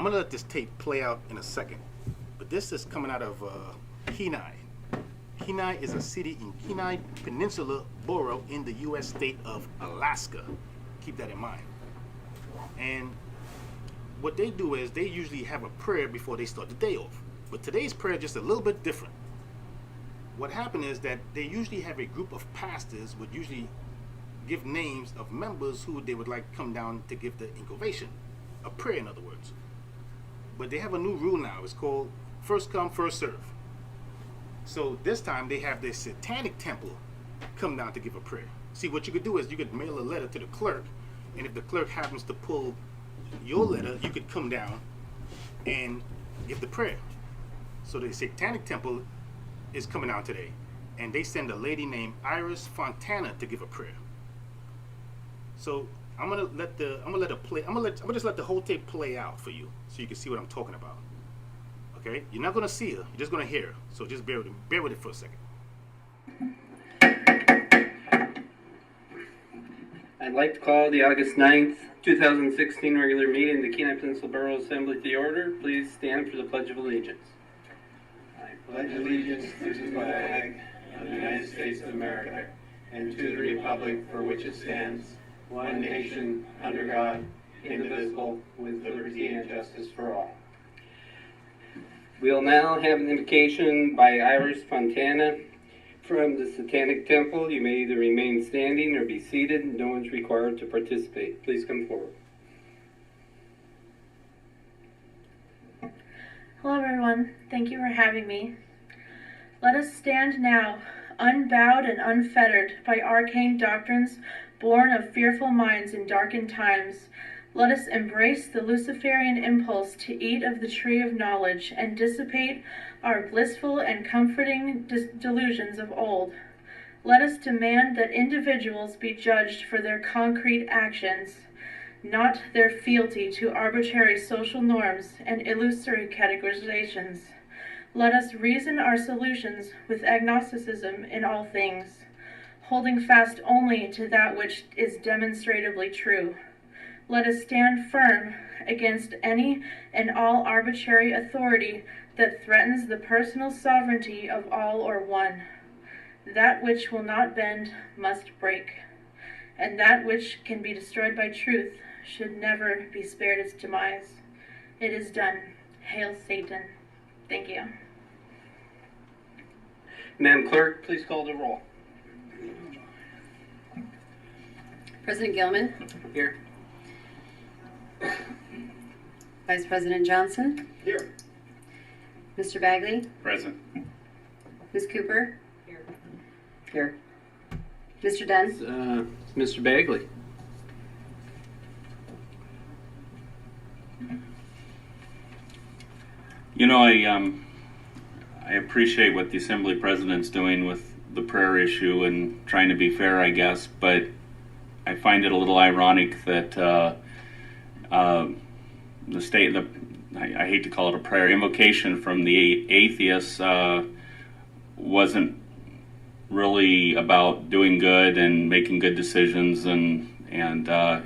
I'm gonna let this tape play out in a second, but this is coming out of Kenai. Kenai is a city in Kenai Peninsula Borough in the U.S. state of Alaska. Keep that in mind. And what they do is they usually have a prayer before they start the day off. But today's prayer is just a little bit different. What happened is that they usually have a group of pastors would usually give names of members who they would like come down to give the invocation, a prayer in other words. But they have a new rule now. It's called first come, first serve. So this time they have the Satanic Temple come down to give a prayer. See, what you could do is you could mail a letter to the clerk, and if the clerk happens to pull your letter, you could come down and give the prayer. So the Satanic Temple is coming out today, and they send a lady named Fontana to give a prayer. So I'm gonna just let the whole tape play out for you, so you can see what I'm talking about. Okay, you're not gonna see her, you're just gonna hear her. So just bear with it for a second. I'd like to call the August 9th, 2016 regular meeting of the Kenai Peninsula Borough Assembly to order. Please stand for the Pledge of Allegiance. I pledge allegiance to the flag of the United States of America and to the republic for which it stands, one nation, under God, indivisible, with liberty and justice for all. We'll now have an invocation by Fontana from the Satanic Temple. You may either remain standing or be seated. No one's required to participate. Please come forward. Hello everyone, thank you for having me. Let us stand now, unbowed and unfettered by arcane doctrines born of fearful minds in darkened times. Let us embrace the Luciferian impulse to eat of the tree of knowledge and dissipate our blissful and comforting delusions of old. Let us demand that individuals be judged for their concrete actions, not their fealty to arbitrary social norms and illusory categorizations. Let us reason our solutions with agnosticism in all things, holding fast only to that which is demonstrably true. Let us stand firm against any and all arbitrary authority that threatens the personal sovereignty of all or one. That which will not bend must break, and that which can be destroyed by truth should never be spared its demise. It is done. Hail Satan. Thank you. Madam Clerk, please call the roll. President Gilman. Here. Vice President Johnson. Here. Mr. Bagley. Present. Ms. Cooper. Here. Here. Mr. Dunn. Mr. Bagley. You know, I appreciate what the Assembly President's doing with the prayer issue and trying to be fair, I guess, but I find it a little ironic that the state, I hate to call it a prayer, invocation from the atheists wasn't really about doing good and making good decisions, and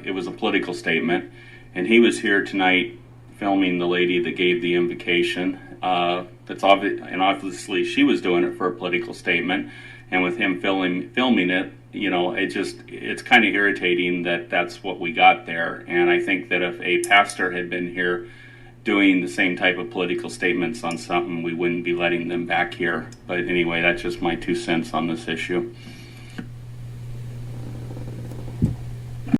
it was a political statement. And he was here tonight filming the lady that gave the invocation. That's obvious, and obviously she was doing it for a political statement. And with him filming it, you know, it's kind of irritating that that's what we got there. And I think that if a pastor had been here doing the same type of political statements on something, we wouldn't be letting them back here. But anyway, that's just my 2 cents on this issue.